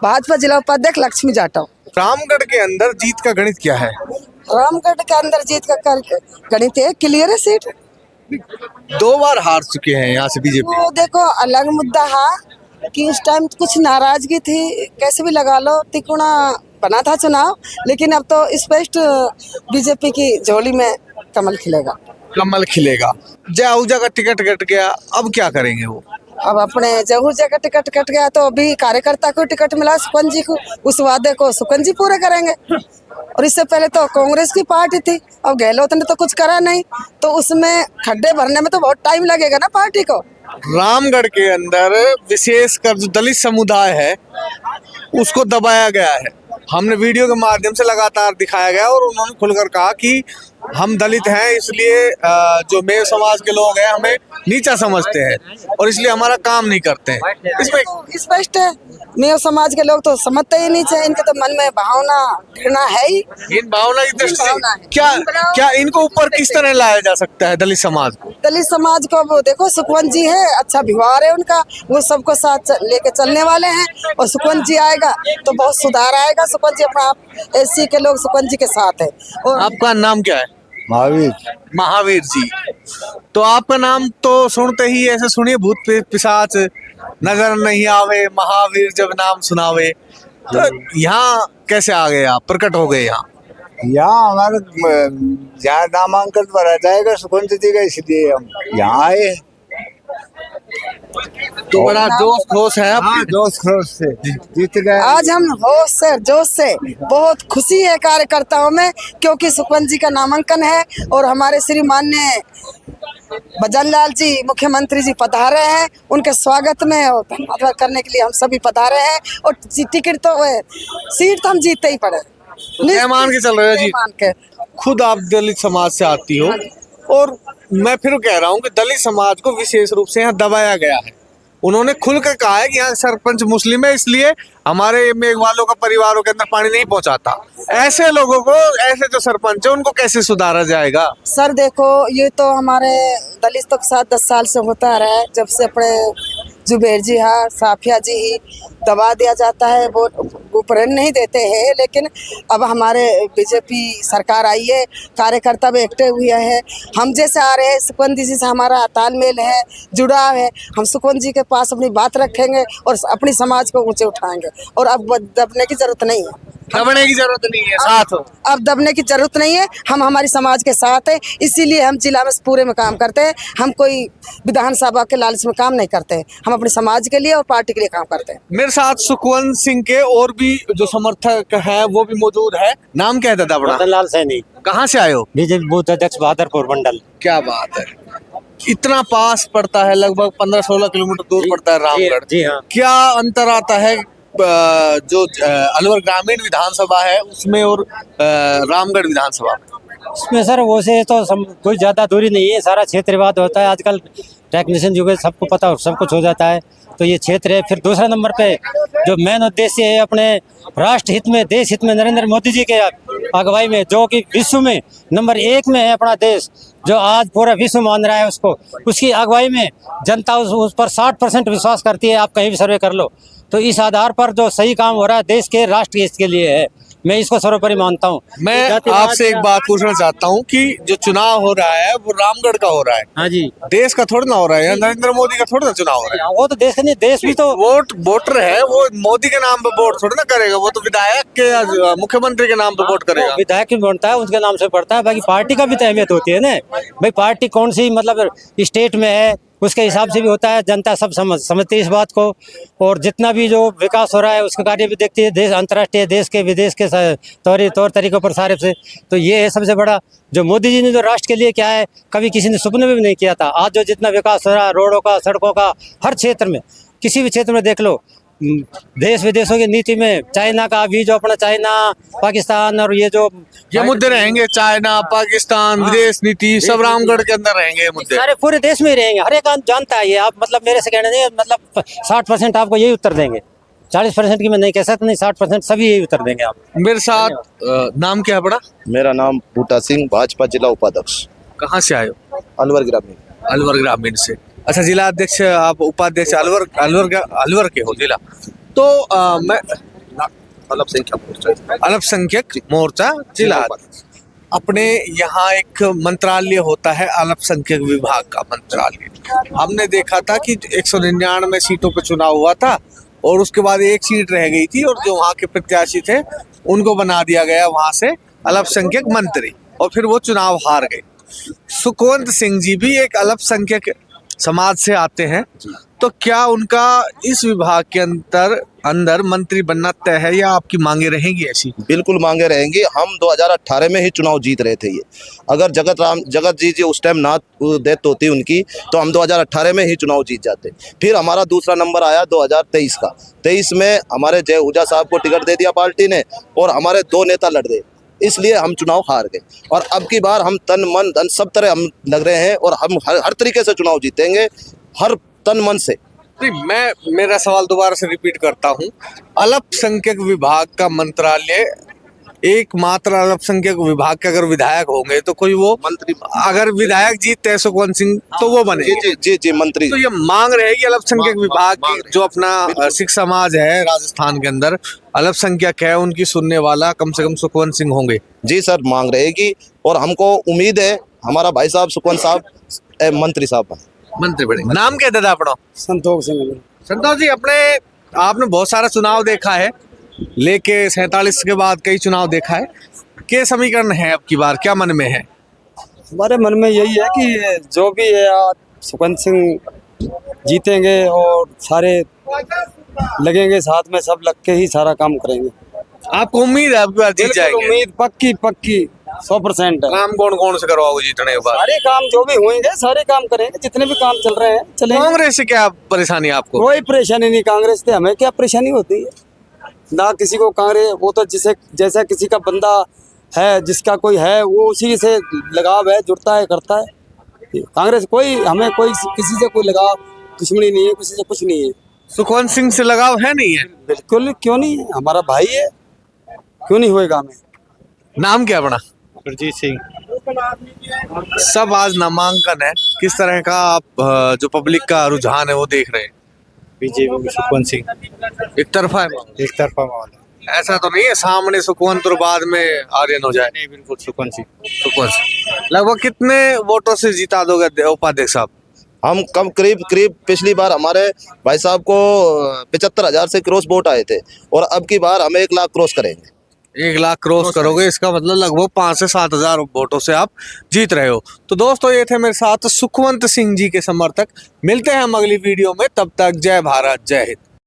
भाजपा जिला उपाध्यक्ष लक्ष्मी जाटव। रामगढ़ के अंदर जीत का गणित क्या है? रामगढ़ के अंदर जीत का गणित है, क्लियर है सीट। 2 बार हार चुके हैं यहाँ से बीजेपी। वो देखो अलग मुद्दा है कि उस टाइम कुछ नाराजगी थी, कैसे भी लगा लो, तिकोना बना था चुनाव, लेकिन अब तो स्पष्ट बीजेपी की झोली में कमल खिलेगा। कमल खिलेगा। जयाहुजा का टिकट कट गया, अब क्या करेंगे वो? अब अपने जहूजा का टिकट कट गया तो अभी कार्यकर्ता को टिकट मिला सुकन जी को, उस वादे को सुकन जी पूरे करेंगे। और इससे पहले तो कांग्रेस की पार्टी थी, अब गहलोत ने तो कुछ करा नहीं, तो उसमें खड्डे भरने में तो बहुत टाइम लगेगा ना पार्टी को। रामगढ़ के अंदर विशेषकर जो दलित समुदाय है उसको दबाया गया है। हमने वीडियो के माध्यम से लगातार दिखाया गया और उन्होंने खुलकर कहा कि हम दलित हैं, इसलिए जो मेव समाज के लोग हैं हमें नीचा समझते हैं और इसलिए हमारा काम नहीं करते हैं। इसमें तो स्पष्ट है, मेव समाज के लोग तो समझते ही नहीं चाहिए, इनके तो मन में भावना घृणा है ही। इन भावना की दृष्टि भावना है। क्या इनको ऊपर किस तरह लाया जा सकता है? दलित समाज को वो देखो सुखवंत जी है, अच्छा व्यवहार है उनका, वो सबको साथ लेके चलने वाले हैं और सुखवंत जी आएगा तो बहुत सुधार आएगा। सुखवंत जी अपना आप एससी के लोग सुखवंत जी के साथ है। और आपका नाम क्या है? महावीर। महावीर जी, तो आपका नाम तो सुनते ही ऐसे सुनिए भूत पिशाच नजर नहीं आवे, महावीर जब नाम सुनावे, तो यहाँ कैसे आ गए आप, प्रकट हो गए यहाँ? हमारे जहाँ नामांकन भरा जाएगा सुकंत जी का, इसलिए हम यहाँ आए। तो बड़ा जोश खरोश है आपकी? जोश खरोश से जीत गए। आज हम होश से जोश से, बहुत खुशी है कार्यकर्ताओं में, क्योंकि सुखवंत जी का नामांकन है और हमारे श्री माननीय भजन लाल जी मुख्यमंत्री जी पधारे हैं, उनके स्वागत में और धन्यवाद करने के लिए हम सभी पधारे हैं। और टिकट तो सीट तो हम जीतते ही पड़े, तो मान के चल रहे हो जी। मान के। खुद आप दलित समाज से आती हो और मैं फिर कह रहा हूँ कि दलित समाज को विशेष रूप से यहाँ दबाया गया है। उन्होंने खुलकर कहा है कि यहाँ सरपंच मुस्लिम है, इसलिए हमारे मेघवालों का परिवारों के अंदर पानी नहीं पहुँचाता। ऐसे लोगों को, ऐसे जो सरपंच है उनको कैसे सुधारा जाएगा? सर देखो, ये तो हमारे दलितों के साथ 10 साल से होता आ रहा है, जब से अपने जुबेर जी हाँ साफिया जी ही दबा दिया जाता है, वो प्रेरण नहीं देते हैं। लेकिन अब हमारे बीजेपी सरकार आई है, कार्यकर्ता भी एक्टिव हुए हैं, हम जैसे आ रहे हैं, सुखवंत जी से हमारा तालमेल है, जुड़ाव है। हम सुखवंत जी के पास अपनी बात रखेंगे और अपनी समाज को ऊंचे उठाएंगे और अब दबने की जरूरत नहीं है। दबने की जरूरत नहीं है, साथ हो। अब दबने की जरूरत नहीं है, हम हमारी समाज के साथ हैं, इसीलिए हम जिला में पूरे में काम करते हैं। हम कोई विधानसभा के लालच में काम नहीं करते हैं, हम अपने समाज के लिए और पार्टी के लिए काम करते हैं। मेरे साथ सुखवंत सिंह के और भी जो समर्थक हैं वो भी मौजूद है। नाम क्या है दादा बड़ा? रतन लाल सैनी। कहाँ से आए हो? बीजेपी बूथ अध्यक्ष बहादुरपुर मंडल। क्या बात है, इतना पास पड़ता है, लगभग 15-16 किलोमीटर दूर पड़ता है रामगढ़। जी हाँ। क्या अंतर आता है जो अलवर ग्रामीण विधानसभा है उसमें और रामगढ़ विधानसभा में? उसमें सर वो से तो कोई ज्यादा दूरी नहीं है, सारा क्षेत्रवाद होता है आजकल, टेक्नीशियन युग है, सबको पता और सब कुछ हो जाता है, तो ये क्षेत्र है। फिर दूसरा नंबर पे जो मेन उद्देश्य है अपने राष्ट्र हित में, देश हित में, नरेंद्र मोदी जी के अगुवाई में, जो कि विश्व में नंबर 1 में है अपना देश, जो आज पूरा विश्व मान रहा है उसको, उसकी अगुवाई में जनता उस पर 60% विश्वास करती है। आप कहीं भी सर्वे कर लो, तो इस आधार पर जो सही काम हो रहा है देश के राष्ट्र हित के लिए है, मैं इसको सर्वोपरि मानता हूँ। मैं आपसे एक बात पूछना चाहता हूँ कि जो चुनाव हो रहा है वो रामगढ़ का हो रहा है। हाँ जी। देश का थोड़ा ना हो रहा है, नरेंद्र मोदी का थोड़ा ना चुनाव हो रहा है। वो तो देश का नहीं, देश भी तो वोटर है, वो मोदी के नाम पे वोट थोड़ा ना करेगा, वो तो विधायक के मुख्यमंत्री के नाम पे वोट करेगा। विधायक भी बनता है, उसके नाम से पड़ता है, बाकी पार्टी का भी तो अहमियत होती है ना भाई, पार्टी कौन सी मतलब स्टेट में है उसके हिसाब से भी होता है। जनता सब समझती है इस बात को, और जितना भी जो विकास हो रहा है उसके कार्य भी देखती है, देश अंतर्राष्ट्रीय, देश के विदेश के तौर तरीकों पर सारे से। तो ये है सबसे बड़ा, जो मोदी जी ने जो राष्ट्र के लिए क्या है कभी किसी ने सपने में भी नहीं किया था। आज जो जितना विकास हो रहा है रोडों का, सड़कों का, हर क्षेत्र में, किसी भी क्षेत्र में देख लो, देश विदेशों की नीति में चाइना का भी जो अपना चाइना, पाकिस्तान और ये मुद्दे रहेंगे, चाइना, पाकिस्तान, विदेश नीति, सब रामगढ़ के अंदर रहेंगे ये मुद्दे। सारे पूरे देश में ही रहेंगे, हर एक जानता है ये। आप मतलब मेरे से कहने नहीं, मतलब 60% आपको यही उत्तर देंगे, 40% की मैं नहीं कह सकता, नहीं 60% सभी यही उत्तर देंगे आप। मेरे साथ नाम क्या है बड़ा? मेरा नाम बूटा सिंह, भाजपा जिला उपाध्यक्ष। कहाँ से आए हो? अलवर ग्रामीण। अलवर ग्रामीण से। अच्छा, जिला अध्यक्ष आप, उपाध्यक्ष अलवर के हो जिला। तो मैं अल्पसंख्यक मोर्चा। अल्पसंख्यक मोर्चा जिला अपने यहाँ एक मंत्रालय होता है अल्पसंख्यक विभाग का मंत्रालय। हमने देखा था कि 199 सीटों पर चुनाव हुआ था और उसके बाद एक सीट रह गई थी और जो वहाँ के प्रत्याशी थे उनको बना दिया गया वहाँ से अल्पसंख्यक मंत्री और फिर वो चुनाव हार गए। सुखवंत सिंह जी भी एक अल्पसंख्यक समाज से आते हैं, तो क्या उनका इस विभाग के अंदर मंत्री बनना तय है या आपकी मांगे रहेंगी ऐसी? बिल्कुल मांगे रहेंगी। हम 2018 में ही चुनाव जीत रहे थे। ये अगर जगत जी उस टाइम ना डेथ होती उनकी तो हम 2018 में ही चुनाव जीत जाते। फिर हमारा दूसरा नंबर आया 2023 का। 23 में हमारे जय हुजा साहब को टिकट दे दिया पार्टी ने और हमारे 2 नेता लड़ गए, इसलिए हम चुनाव हार गए। और अब की बार हम तन मन धन सब तरह हम लग रहे हैं और हम हर तरीके से चुनाव जीतेंगे, हर तन मन से। नहीं, मेरा सवाल दोबारा से रिपीट करता हूँ। अल्पसंख्यक विभाग का मंत्रालय एकमात्र अल्पसंख्यक विभाग के अगर विधायक होंगे तो कोई वो मंत्री, अगर विधायक जीतते हैं सुखवंत सिंह तो वो बने। जी मंत्री। तो ये मांग रहेगी अल्पसंख्यक विभाग की, जो अपना सिख समाज है राजस्थान के अंदर अल्पसंख्यक है, उनकी सुनने वाला कम से कम सुखवंत सिंह होंगे। जी सर, मांग रहेगी और हमको उम्मीद है हमारा भाई साहब सुखवंत साहब मंत्री साहब मंत्री बने। नाम क्या दादा अपना? संतोष सिंह। संतोष जी, आपने बहुत सारा चुनाव देखा है, लेके 47 के बाद कई चुनाव देखा है। क्या समीकरण है अब की बार, क्या मन में है? हमारे मन में यही है कि जो भी है सुखवंत सिंह जीतेंगे और सारे लगेंगे साथ में, सब लग के ही सारा काम करेंगे। आपको उम्मीद है आपकी बार जीत जाएंगे? उम्मीद पक्की 100% है। काम कौन कौन से करवाओगे जीतने के बाद? सारे काम जो भी होंगे सारे काम करेंगे, जितने भी काम चल रहे हैं चलेंगे। कांग्रेस से क्या परेशानी है आपको? कोई परेशानी नहीं कांग्रेस से, हमें क्या परेशानी होती है ना किसी को। कांग्रेस वो तो जैसा किसी का बंदा है, जिसका कोई है वो उसी से लगाव है, जुड़ता है, करता है। कांग्रेस हमें कोई किसी से कोई लगाव दुश्मनी नहीं है, किसी से कुछ नहीं है। सुखवंत सिंह से लगाव है नहीं है? बिल्कुल क्यों नहीं है, हमारा भाई है, क्यों नहीं होएगा हमें। नाम क्या अपना? सुरजीत सिंह। सब आज नामांकन है, किस तरह का आप जो पब्लिक का रुझान है वो देख रहे हैं? बीजेपी में सुखवंत सिंह। एक तरफा है? एक तरफा माहौल है। ऐसा तो नहीं है सामने सुखवंत और बाद में आर्यन हो जाए? नहीं, बिल्कुल सुखवंत सिंह। सुखवंत सिंह। लगभग कितने वोटों से जिता दोगे उपाध्यक्ष साहब? हम कम करीब पिछली बार हमारे भाई साहब को 75,000 से क्रॉस वोट आए थे और अब की बार हम 1 लाख क्रॉस करेंगे। 1 लाख क्रॉस करोगे, इसका मतलब लगभग 5 से 7 हजार वोटों से आप जीत रहे हो। तो दोस्तों, ये थे मेरे साथ सुखवंत सिंह जी के समर्थक। मिलते हैं हम अगली वीडियो में, तब तक जय भारत, जय हिंद।